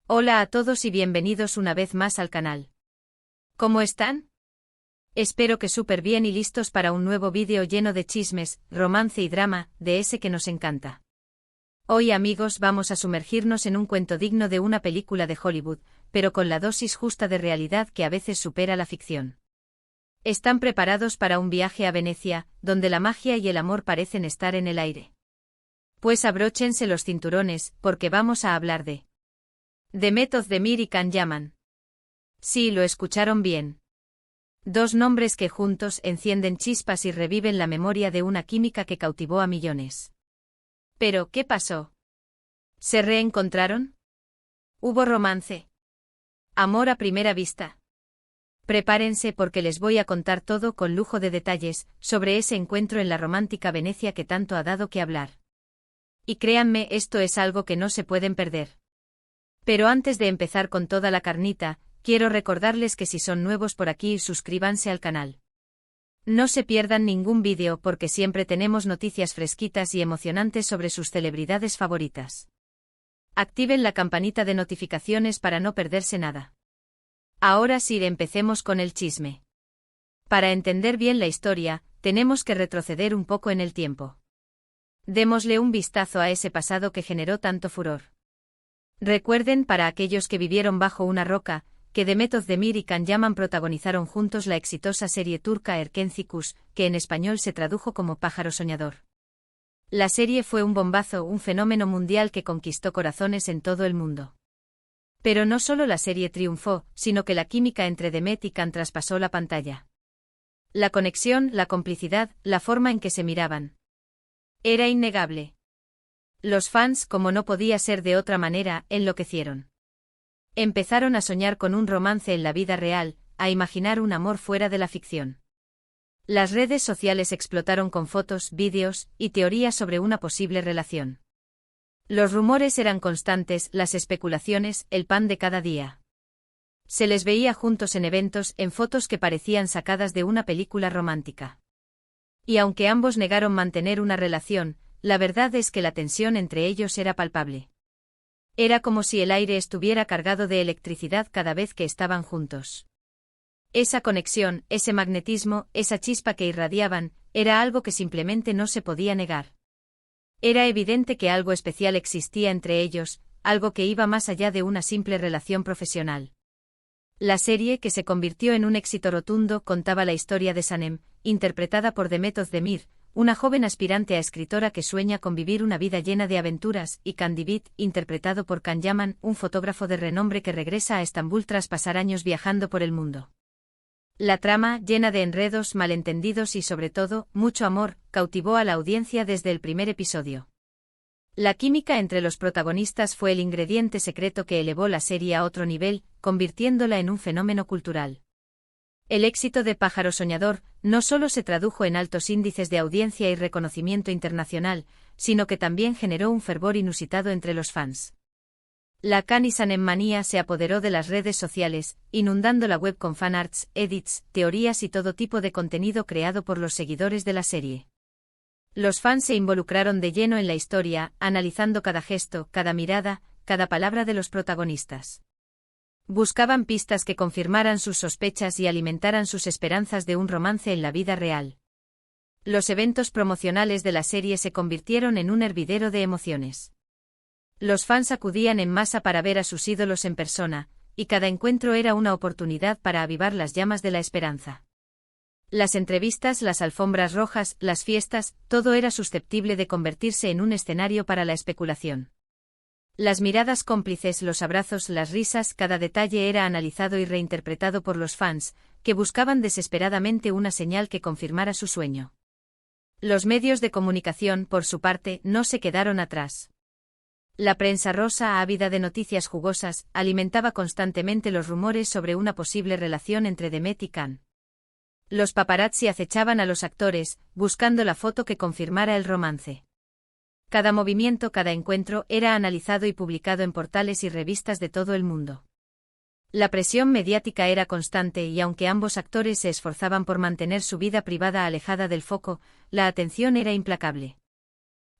Hola a todos y bienvenidos una vez más al canal. ¿Cómo están? Espero que súper bien y listos para un nuevo vídeo lleno de chismes, romance y drama, de ese que nos encanta. Hoy amigos vamos a sumergirnos en un cuento digno de una película de Hollywood, pero con la dosis justa de realidad que a veces supera la ficción. ¿Están preparados para un viaje a Venecia, donde la magia y el amor parecen estar en el aire? Pues abróchense los cinturones, porque vamos a hablar de Demet Özdemir y Can Yaman. Sí, lo escucharon bien. Dos nombres que juntos encienden chispas y reviven la memoria de una química que cautivó a millones. Pero, ¿qué pasó? ¿Se reencontraron? ¿Hubo romance? ¿Amor a primera vista? Prepárense porque les voy a contar todo con lujo de detalles sobre ese encuentro en la romántica Venecia que tanto ha dado que hablar. Y créanme, esto es algo que no se pueden perder. Pero antes de empezar con toda la carnita, quiero recordarles que si son nuevos por aquí, suscríbanse al canal. No se pierdan ningún vídeo porque siempre tenemos noticias fresquitas y emocionantes sobre sus celebridades favoritas. Activen la campanita de notificaciones para no perderse nada. Ahora sí, empecemos con el chisme. Para entender bien la historia, tenemos que retroceder un poco en el tiempo. Démosle un vistazo a ese pasado que generó tanto furor. Recuerden, para aquellos que vivieron bajo una roca, que Demet Özdemir y Can Yaman protagonizaron juntos la exitosa serie turca Erkenci, que en español se tradujo como Pájaro Soñador. La serie fue un bombazo, un fenómeno mundial que conquistó corazones en todo el mundo. Pero no solo la serie triunfó, sino que la química entre Demet y Can traspasó la pantalla. La conexión, la complicidad, la forma en que se miraban. Era innegable. Los fans, como no podía ser de otra manera, enloquecieron. Empezaron a soñar con un romance en la vida real, a imaginar un amor fuera de la ficción. Las redes sociales explotaron con fotos, vídeos y teorías sobre una posible relación. Los rumores eran constantes, las especulaciones, el pan de cada día. Se les veía juntos en eventos, en fotos que parecían sacadas de una película romántica. Y aunque ambos negaron mantener una relación, la verdad es que la tensión entre ellos era palpable. Era como si el aire estuviera cargado de electricidad cada vez que estaban juntos. Esa conexión, ese magnetismo, esa chispa que irradiaban, era algo que simplemente no se podía negar. Era evidente que algo especial existía entre ellos, algo que iba más allá de una simple relación profesional. La serie, que se convirtió en un éxito rotundo, contaba la historia de Sanem, interpretada por Demet Özdemir, una joven aspirante a escritora que sueña con vivir una vida llena de aventuras, y Can Divit, interpretado por Can Yaman, un fotógrafo de renombre que regresa a Estambul tras pasar años viajando por el mundo. La trama, llena de enredos, malentendidos y sobre todo, mucho amor, cautivó a la audiencia desde el primer episodio. La química entre los protagonistas fue el ingrediente secreto que elevó la serie a otro nivel, convirtiéndola en un fenómeno cultural. El éxito de Pájaro Soñador no solo se tradujo en altos índices de audiencia y reconocimiento internacional, sino que también generó un fervor inusitado entre los fans. La Can y Sanem manía se apoderó de las redes sociales, inundando la web con fanarts, edits, teorías y todo tipo de contenido creado por los seguidores de la serie. Los fans se involucraron de lleno en la historia, analizando cada gesto, cada mirada, cada palabra de los protagonistas. Buscaban pistas que confirmaran sus sospechas y alimentaran sus esperanzas de un romance en la vida real. Los eventos promocionales de la serie se convirtieron en un hervidero de emociones. Los fans acudían en masa para ver a sus ídolos en persona, y cada encuentro era una oportunidad para avivar las llamas de la esperanza. Las entrevistas, las alfombras rojas, las fiestas, todo era susceptible de convertirse en un escenario para la especulación. Las miradas cómplices, los abrazos, las risas, cada detalle era analizado y reinterpretado por los fans, que buscaban desesperadamente una señal que confirmara su sueño. Los medios de comunicación, por su parte, no se quedaron atrás. La prensa rosa, ávida de noticias jugosas, alimentaba constantemente los rumores sobre una posible relación entre Demet y Can. Los paparazzi acechaban a los actores, buscando la foto que confirmara el romance. Cada movimiento, cada encuentro, era analizado y publicado en portales y revistas de todo el mundo. La presión mediática era constante y aunque ambos actores se esforzaban por mantener su vida privada alejada del foco, la atención era implacable.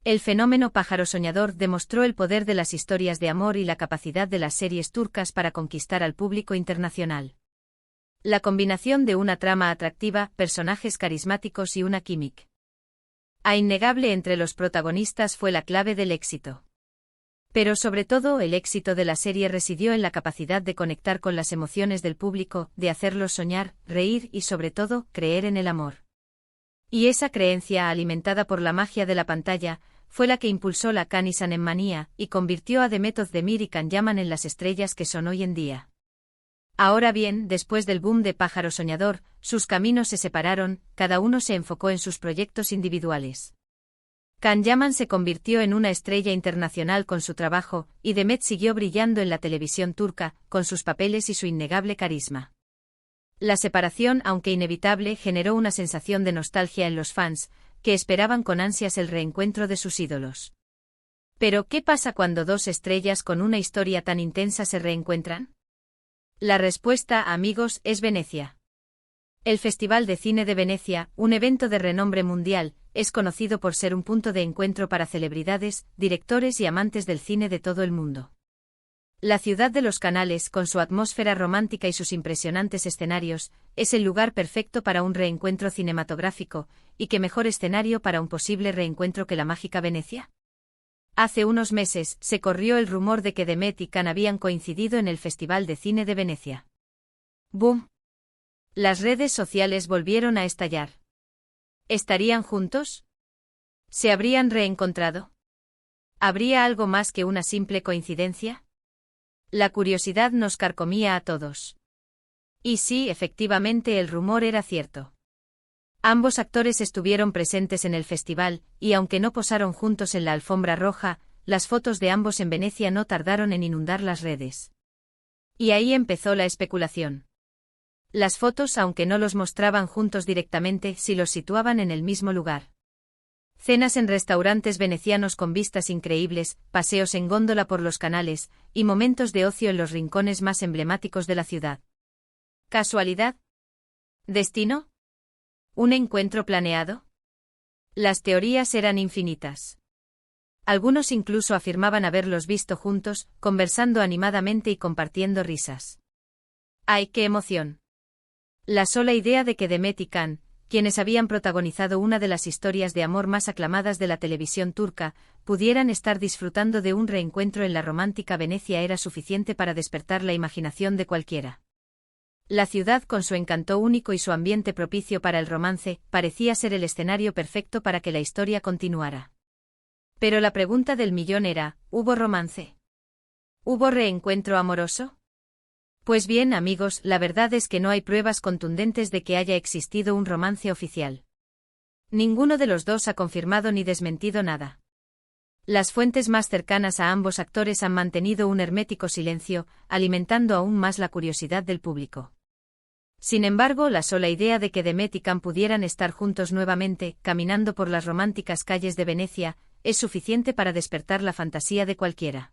El fenómeno Pájaro Soñador demostró el poder de las historias de amor y la capacidad de las series turcas para conquistar al público internacional. La combinación de una trama atractiva, personajes carismáticos y una química innegable entre los protagonistas fue la clave del éxito. Pero sobre todo el éxito de la serie residió en la capacidad de conectar con las emociones del público, de hacerlos soñar, reír y sobre todo, creer en el amor. Y esa creencia, alimentada por la magia de la pantalla, fue la que impulsó la Can Manía y convirtió a Demet Özdemir y Can Yaman en las estrellas que son hoy en día. Ahora bien, después del boom de Pájaro Soñador, sus caminos se separaron, cada uno se enfocó en sus proyectos individuales. Can Yaman se convirtió en una estrella internacional con su trabajo, y Demet siguió brillando en la televisión turca, con sus papeles y su innegable carisma. La separación, aunque inevitable, generó una sensación de nostalgia en los fans, que esperaban con ansias el reencuentro de sus ídolos. Pero, ¿qué pasa cuando dos estrellas con una historia tan intensa se reencuentran? La respuesta, amigos, es Venecia. El Festival de Cine de Venecia, un evento de renombre mundial, es conocido por ser un punto de encuentro para celebridades, directores y amantes del cine de todo el mundo. La ciudad de los canales, con su atmósfera romántica y sus impresionantes escenarios, es el lugar perfecto para un reencuentro cinematográfico, y qué mejor escenario para un posible reencuentro que la mágica Venecia. Hace unos meses, se corrió el rumor de que Demet y Can habían coincidido en el Festival de Cine de Venecia. ¡Boom! Las redes sociales volvieron a estallar. ¿Estarían juntos? ¿Se habrían reencontrado? ¿Habría algo más que una simple coincidencia? La curiosidad nos carcomía a todos. Y sí, efectivamente el rumor era cierto. Ambos actores estuvieron presentes en el festival, y aunque no posaron juntos en la alfombra roja, las fotos de ambos en Venecia no tardaron en inundar las redes. Y ahí empezó la especulación. Las fotos, aunque no los mostraban juntos directamente, sí los situaban en el mismo lugar. Cenas en restaurantes venecianos con vistas increíbles, paseos en góndola por los canales, y momentos de ocio en los rincones más emblemáticos de la ciudad. ¿Casualidad? ¿Destino? ¿Un encuentro planeado? Las teorías eran infinitas. Algunos incluso afirmaban haberlos visto juntos, conversando animadamente y compartiendo risas. ¡Ay, qué emoción! La sola idea de que Demet y Can, quienes habían protagonizado una de las historias de amor más aclamadas de la televisión turca, pudieran estar disfrutando de un reencuentro en la romántica Venecia era suficiente para despertar la imaginación de cualquiera. La ciudad, con su encanto único y su ambiente propicio para el romance, parecía ser el escenario perfecto para que la historia continuara. Pero la pregunta del millón era, ¿hubo romance? ¿Hubo reencuentro amoroso? Pues bien, amigos, la verdad es que no hay pruebas contundentes de que haya existido un romance oficial. Ninguno de los dos ha confirmado ni desmentido nada. Las fuentes más cercanas a ambos actores han mantenido un hermético silencio, alimentando aún más la curiosidad del público. Sin embargo, la sola idea de que Demet y Can pudieran estar juntos nuevamente, caminando por las románticas calles de Venecia, es suficiente para despertar la fantasía de cualquiera.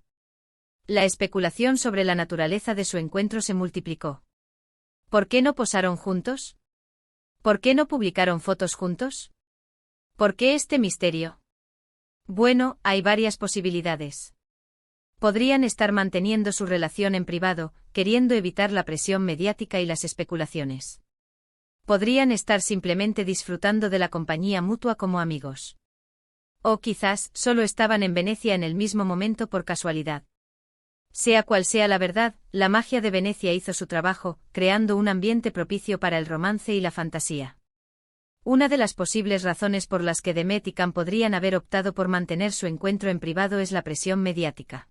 La especulación sobre la naturaleza de su encuentro se multiplicó. ¿Por qué no posaron juntos? ¿Por qué no publicaron fotos juntos? ¿Por qué este misterio? Bueno, hay varias posibilidades. Podrían estar manteniendo su relación en privado, queriendo evitar la presión mediática y las especulaciones. Podrían estar simplemente disfrutando de la compañía mutua como amigos. O quizás, solo estaban en Venecia en el mismo momento por casualidad. Sea cual sea la verdad, la magia de Venecia hizo su trabajo, creando un ambiente propicio para el romance y la fantasía. Una de las posibles razones por las que Demet y Can podrían haber optado por mantener su encuentro en privado es la presión mediática.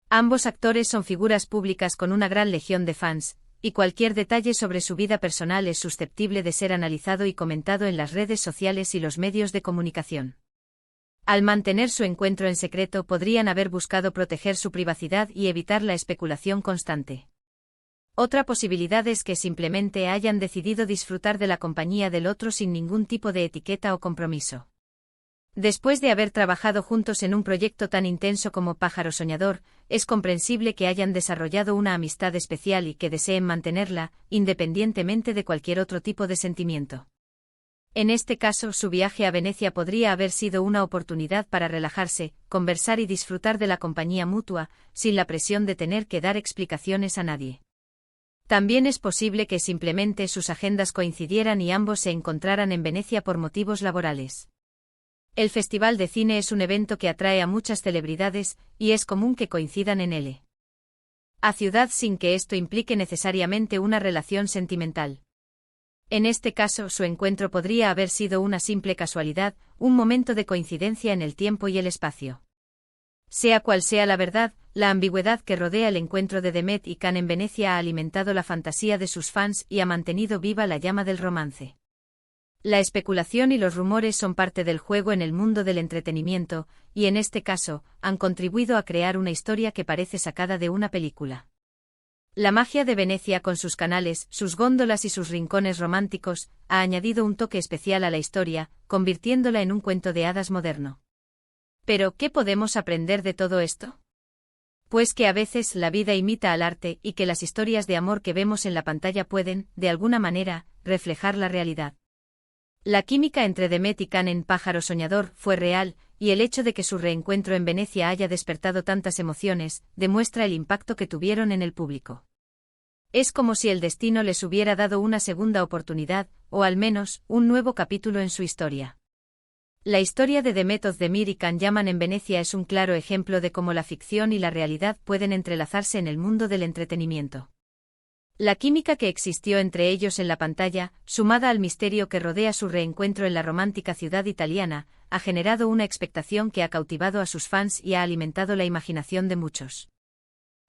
Ambos actores son figuras públicas con una gran legión de fans, y cualquier detalle sobre su vida personal es susceptible de ser analizado y comentado en las redes sociales y los medios de comunicación. Al mantener su encuentro en secreto podrían haber buscado proteger su privacidad y evitar la especulación constante. Otra posibilidad es que simplemente hayan decidido disfrutar de la compañía del otro sin ningún tipo de etiqueta o compromiso. Después de haber trabajado juntos en un proyecto tan intenso como Pájaro Soñador, es comprensible que hayan desarrollado una amistad especial y que deseen mantenerla, independientemente de cualquier otro tipo de sentimiento. En este caso, su viaje a Venecia podría haber sido una oportunidad para relajarse, conversar y disfrutar de la compañía mutua, sin la presión de tener que dar explicaciones a nadie. También es posible que simplemente sus agendas coincidieran y ambos se encontraran en Venecia por motivos laborales. El Festival de Cine es un evento que atrae a muchas celebridades, y es común que coincidan en él. A ciudad sin que esto implique necesariamente una relación sentimental. En este caso, su encuentro podría haber sido una simple casualidad, un momento de coincidencia en el tiempo y el espacio. Sea cual sea la verdad, la ambigüedad que rodea el encuentro de Demet y Can en Venecia ha alimentado la fantasía de sus fans y ha mantenido viva la llama del romance. La especulación y los rumores son parte del juego en el mundo del entretenimiento, y en este caso, han contribuido a crear una historia que parece sacada de una película. La magia de Venecia con sus canales, sus góndolas y sus rincones románticos, ha añadido un toque especial a la historia, convirtiéndola en un cuento de hadas moderno. Pero, ¿qué podemos aprender de todo esto? Pues que a veces la vida imita al arte y que las historias de amor que vemos en la pantalla pueden, de alguna manera, reflejar la realidad. La química entre Demet y Can en Pájaro Soñador fue real, y el hecho de que su reencuentro en Venecia haya despertado tantas emociones, demuestra el impacto que tuvieron en el público. Es como si el destino les hubiera dado una segunda oportunidad, o al menos, un nuevo capítulo en su historia. La historia de Demet Özdemir y Can Yaman en Venecia es un claro ejemplo de cómo la ficción y la realidad pueden entrelazarse en el mundo del entretenimiento. La química que existió entre ellos en la pantalla, sumada al misterio que rodea su reencuentro en la romántica ciudad italiana, ha generado una expectación que ha cautivado a sus fans y ha alimentado la imaginación de muchos.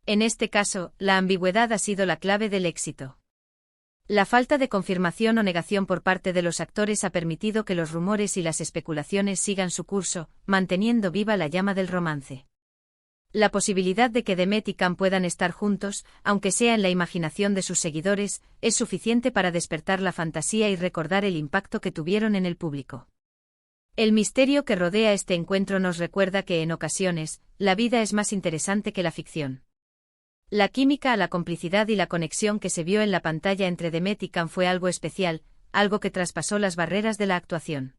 En este caso, la ambigüedad ha sido la clave del éxito. La falta de confirmación o negación por parte de los actores ha permitido que los rumores y las especulaciones sigan su curso, manteniendo viva la llama del romance. La posibilidad de que Demet y Can puedan estar juntos, aunque sea en la imaginación de sus seguidores, es suficiente para despertar la fantasía y recordar el impacto que tuvieron en el público. El misterio que rodea este encuentro nos recuerda que en ocasiones, la vida es más interesante que la ficción. La química, la complicidad y la conexión que se vio en la pantalla entre Demet y Can fue algo especial, algo que traspasó las barreras de la actuación.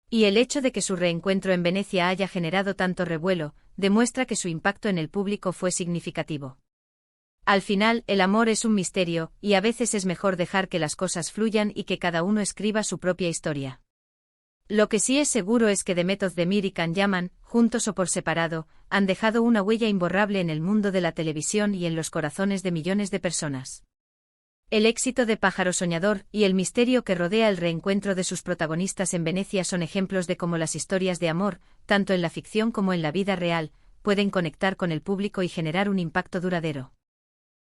Y el hecho de que su reencuentro en Venecia haya generado tanto revuelo, demuestra que su impacto en el público fue significativo. Al final, el amor es un misterio, y a veces es mejor dejar que las cosas fluyan y que cada uno escriba su propia historia. Lo que sí es seguro es que Demet Özdemir y Can Yaman, juntos o por separado, han dejado una huella imborrable en el mundo de la televisión y en los corazones de millones de personas. El éxito de Pájaro Soñador y el misterio que rodea el reencuentro de sus protagonistas en Venecia son ejemplos de cómo las historias de amor, tanto en la ficción como en la vida real, pueden conectar con el público y generar un impacto duradero.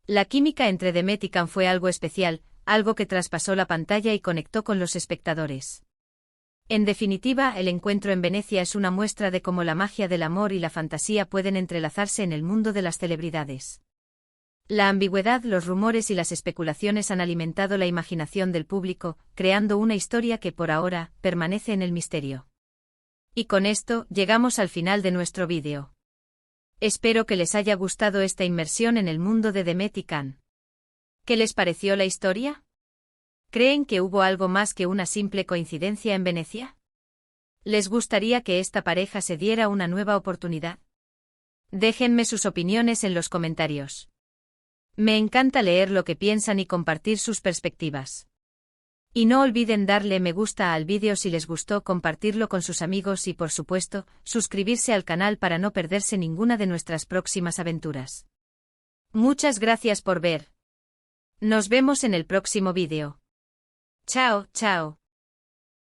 La química entre Demet y Can fue algo especial, algo que traspasó la pantalla y conectó con los espectadores. En definitiva, el encuentro en Venecia es una muestra de cómo la magia del amor y la fantasía pueden entrelazarse en el mundo de las celebridades. La ambigüedad, los rumores y las especulaciones han alimentado la imaginación del público, creando una historia que por ahora permanece en el misterio. Y con esto, llegamos al final de nuestro vídeo. Espero que les haya gustado esta inmersión en el mundo de Demet y Can. ¿Qué les pareció la historia? ¿Creen que hubo algo más que una simple coincidencia en Venecia? ¿Les gustaría que esta pareja se diera una nueva oportunidad? Déjenme sus opiniones en los comentarios. Me encanta leer lo que piensan y compartir sus perspectivas. Y no olviden darle me gusta al vídeo si les gustó, compartirlo con sus amigos y por supuesto, suscribirse al canal para no perderse ninguna de nuestras próximas aventuras. Muchas gracias por ver. Nos vemos en el próximo vídeo. Chao, chao.